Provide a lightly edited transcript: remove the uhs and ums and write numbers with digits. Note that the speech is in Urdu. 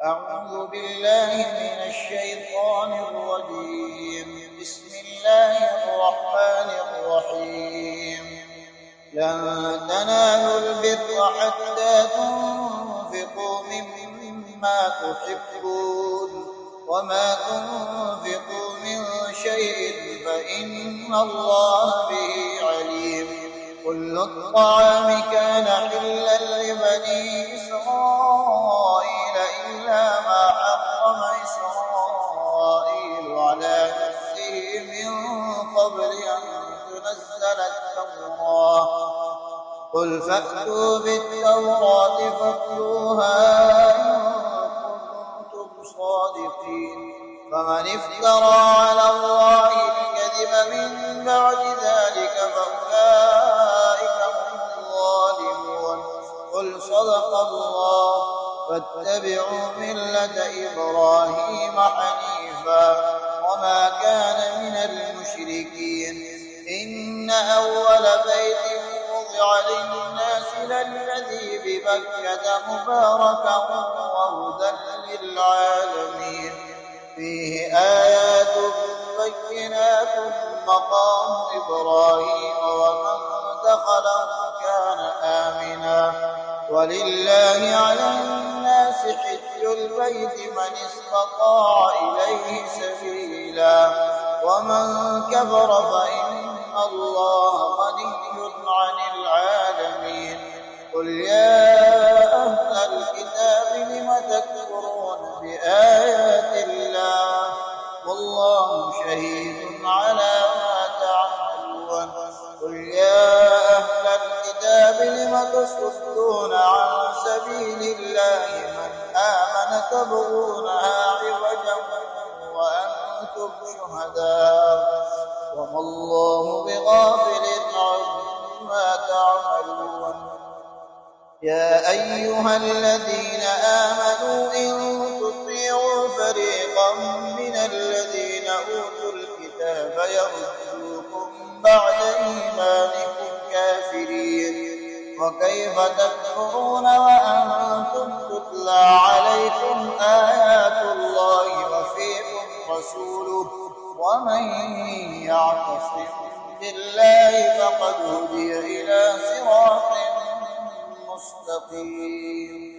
أعوذ بالله من الشيطان الرجيم. بسم الله الرحمن الرحيم. لن تنالوا البر حتى تنفقوا مما تحبون وما تنفقوا من شيء فإن الله به عليم. كل الطعام كان حلا لبني إسرائيل إلا ما حرم إسرائيل على نفسه من قبل أن تنزل التوراة. قل فأتوا بالتوراة فاتلوها إن كنتم صادقين. فمن افترى على الله الكذب من بعد ذلك فأولئك هم الظالمون. قل صدق الله فاتبعوا ملة إبراهيم حنيفا وما كان من المشركين. إن أول بيت وضع للناس للذي ببكة مباركا وهدى للعالمين. فيه آيات بينات مقام إبراهيم ومن دخله كان آمنا. ولله على الناس حج البيت من استطاع إليه سبيلا ومن كفر فإن الله غني عن العالمين. قل يا أهل الكتاب لم تكفرون بآيات الله والله شهيد على ما تعملون. قل يا أهل الكتاب لم تصدون عن سبيل الله من آمن تبغونها عوجا وأنتم شهداء وما الله بغافل عما تعملون. يا أيها الذين آمنوا إن تطيعوا فريقا من الذين أوتوا الكتاب يردوكم بعد إيمانكم كافرين. وكيف تكفرون وأنتم تتلى عليكم آيات الله وفيكم رسوله ومن يعتصم بالله فقد هدي إلى صراط مستقيم.